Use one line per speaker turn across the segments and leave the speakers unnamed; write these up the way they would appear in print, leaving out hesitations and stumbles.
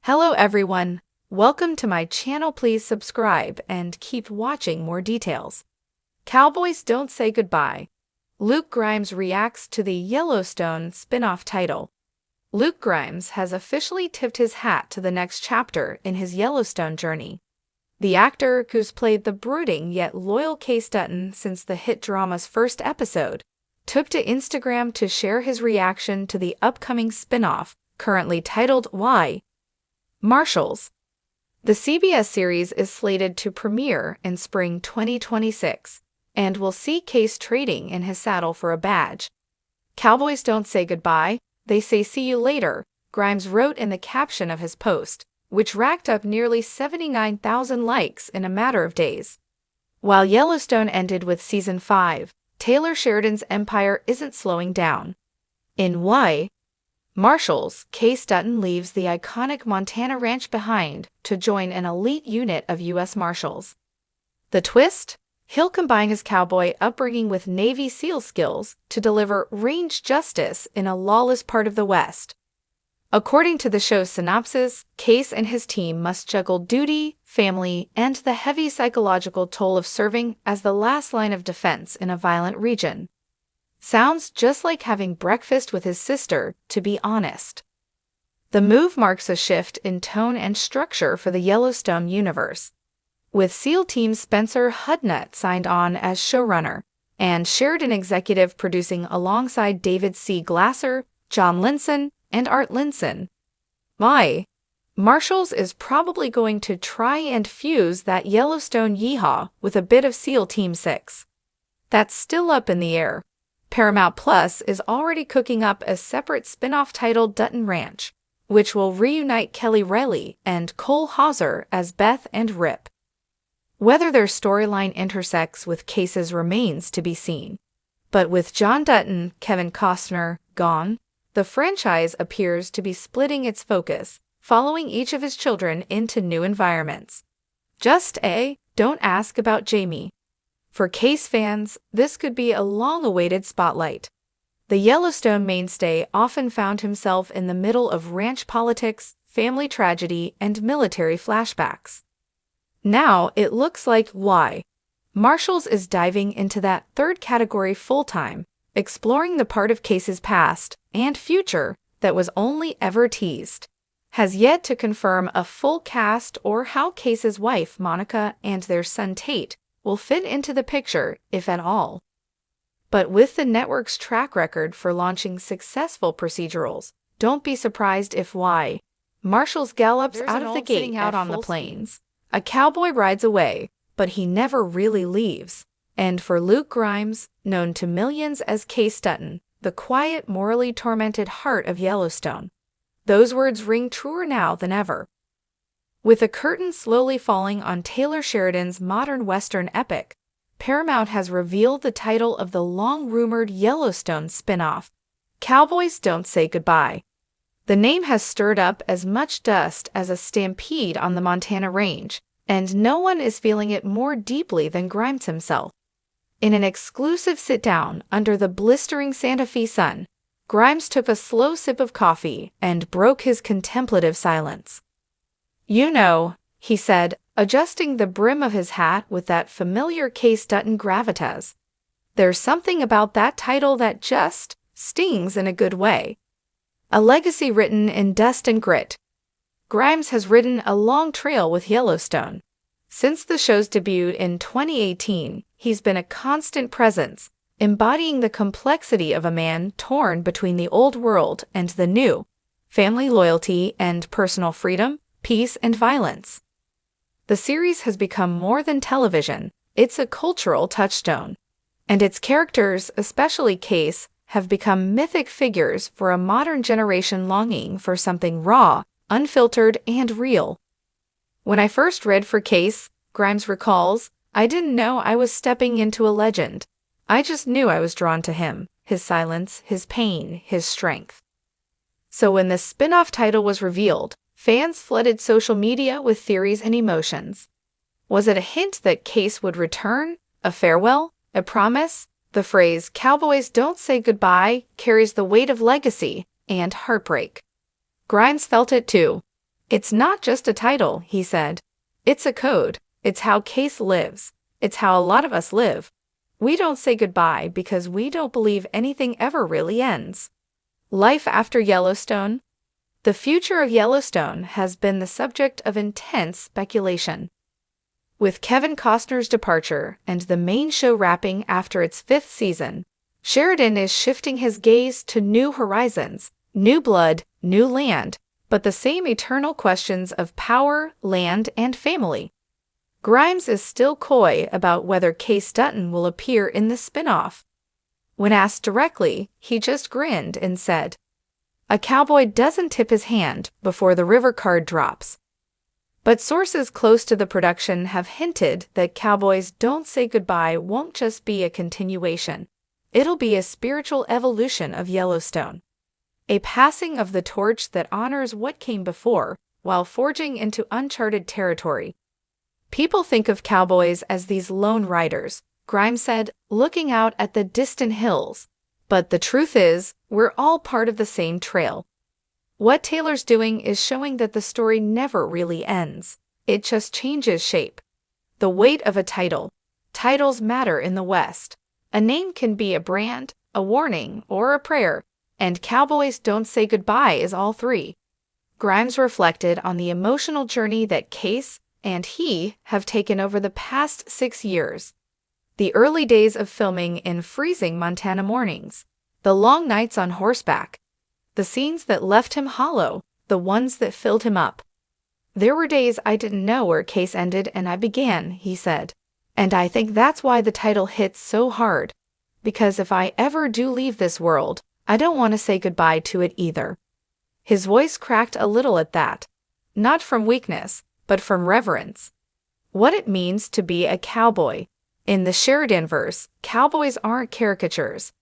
Hello everyone, welcome to my channel. Please subscribe and keep watching more details. Cowboys don't say goodbye. Luke Grimes reacts to the Yellowstone spin-off title. Luke Grimes has officially tipped his hat to the next chapter in his Yellowstone journey. The actor, who's played the brooding yet loyal Case Dutton since the hit drama's first episode, took to Instagram to share his reaction to the upcoming spin-off, currently titled Why? Marshals. The CBS series is slated to premiere in spring 2026 and will see Case trading in his saddle for a badge. Cowboys don't say goodbye, they say see you later, Grimes wrote in the caption of his post, which racked up nearly 79,000 likes in a matter of days. While Yellowstone ended with Season 5, Taylor Sheridan's empire isn't slowing down. In Why? Marshals, Case Dutton leaves the iconic Montana ranch behind to join an elite unit of U.S. Marshals. The twist? He'll combine his cowboy upbringing with Navy SEAL skills to deliver range justice in a lawless part of the West. According to the show's synopsis, Case and his team must juggle duty, family, and the heavy psychological toll of serving as the last line of defense in a violent region. Sounds just like having breakfast with his sister, to be honest. The move marks a shift in tone and structure for the Yellowstone universe, with SEAL Team Spencer Hudnut signed on as showrunner, and Sheridan executive producing alongside David C. Glasser, John Linson, and Art Linson. Why? Marshals is probably going to try and fuse that Yellowstone yeehaw with a bit of SEAL Team 6. That's still up in the air. Paramount Plus is already cooking up a separate spin-off titled Dutton Ranch, which will reunite Kelly Reilly and Cole Hauser as Beth and Rip. Whether their storyline intersects with Case's remains to be seen. But with John Dutton, Kevin Costner, gone, the franchise appears to be splitting its focus, following each of his children into new environments. Don't ask about Jamie. For Case fans, this could be a long-awaited spotlight. The Yellowstone mainstay often found himself in the middle of ranch politics, family tragedy, and military flashbacks. Now it looks like Why? Marshals is diving into that third category full-time, exploring the part of Case's past and future that was only ever teased. Has yet to confirm a full cast or how Case's wife, Monica, and their son Tate will fit into the picture, if at all. But with the network's track record for launching successful procedurals, don't be surprised if Why? Marshals gallops out of the gate out on the plains. A cowboy rides away, but he never really leaves. And for Luke Grimes, known to millions as Case Dutton, the quiet, morally tormented heart of Yellowstone, those words ring truer now than ever. With the curtain slowly falling on Taylor Sheridan's modern Western epic, Paramount has revealed the title of the long-rumored Yellowstone spin-off, Cowboys Don't Say Goodbye. The name has stirred up as much dust as a stampede on the Montana range, and no one is feeling it more deeply than Grimes himself. In an exclusive sit-down under the blistering Santa Fe sun, Grimes took a slow sip of coffee and broke his contemplative silence. "You know," he said, adjusting the brim of his hat with that familiar Case Dutton gravitas, "there's something about that title that just stings in a good way. A legacy written in dust and grit." Grimes has ridden a long trail with Yellowstone. Since the show's debut in 2018, he's been a constant presence, embodying the complexity of a man torn between the old world and the new, family loyalty and personal freedom, peace and violence. The series has become more than television, it's a cultural touchstone. And its characters, especially Case, have become mythic figures for a modern generation longing for something raw, unfiltered, and real. "When I first read for Case," Grimes recalls, "I didn't know I was stepping into a legend. I just knew I was drawn to him, his silence, his pain, his strength." So when the spin-off title was revealed, fans flooded social media with theories and emotions. Was it a hint that Case would return? A farewell? A promise? The phrase, "Cowboys don't say goodbye," carries the weight of legacy and heartbreak. Grimes felt it too. "It's not just a title," he said. "It's a code. It's how Case lives. It's how a lot of us live. We don't say goodbye because we don't believe anything ever really ends." Life after Yellowstone. The future of Yellowstone has been the subject of intense speculation. With Kevin Costner's departure and the main show wrapping after its 5th season, Sheridan is shifting his gaze to new horizons, new blood, new land, but the same eternal questions of power, land, and family. Grimes is still coy about whether Case Dutton will appear in the spin-off. When asked directly, he just grinned and said, "A cowboy doesn't tip his hand before the river card drops." But sources close to the production have hinted that Cowboys Don't Say Goodbye won't just be a continuation. It'll be a spiritual evolution of Yellowstone. A passing of the torch that honors what came before, while forging into uncharted territory. "People think of cowboys as these lone riders," Grimes said, looking out at the distant hills. "But the truth is, we're all part of the same trail." What Taylor's doing is showing that the story never really ends. It just changes shape. The weight of a title. Titles matter in the West. A name can be a brand, a warning, or a prayer, and Cowboys Don't Say Goodbye is all three. Grimes reflected on the emotional journey that Case and he have taken over the past 6 years. The early days of filming in freezing Montana mornings, the long nights on horseback, the scenes that left him hollow, the ones that filled him up. "There were days I didn't know where Case ended and I began," he said. "And I think that's why the title hits so hard. Because if I ever do leave this world, I don't want to say goodbye to it either." His voice cracked a little at that. Not from weakness, but from reverence. What it means to be a cowboy. In the Sheridan verse, cowboys aren't caricatures.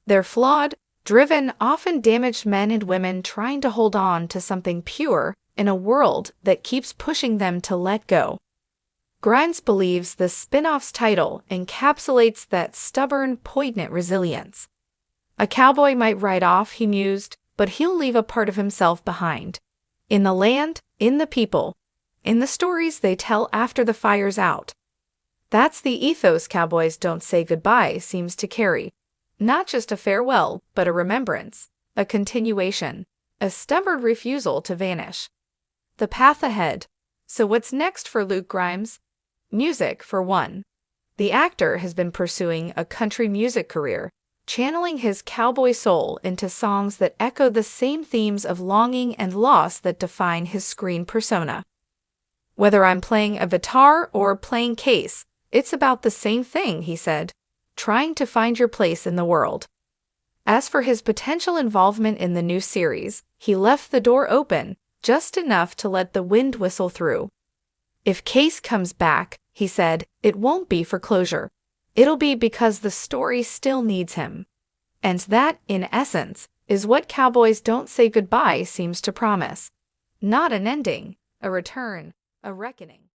They're flawed, driven, often damaged men and women trying to hold on to something pure in a world that keeps pushing them to let go. Grimes believes the spin-off's title encapsulates that stubborn, poignant resilience. A cowboy might ride off, he mused, but he'll leave a part of himself behind. In the land, in the people, in the stories they tell after the fire's out. That's the ethos Cowboys Don't Say Goodbye seems to carry. Not just a farewell, but a remembrance, a continuation, a stubborn refusal to vanish. The path ahead. So what's next for Luke Grimes? Music, for one. The actor has been pursuing a country music career, channeling his cowboy soul into songs that echo the same themes of longing and loss that define his screen persona. "Whether I'm playing a guitar or playing Case, it's about the same thing," he said. "Trying to find your place in the world." As for his potential involvement in the new series, he left the door open, just enough to let the wind whistle through. "If Case comes back," he said, "it won't be for closure. It'll be because the story still needs him." And that, in essence, is what Cowboys Don't Say Goodbye seems to promise. Not an ending, a return, a reckoning.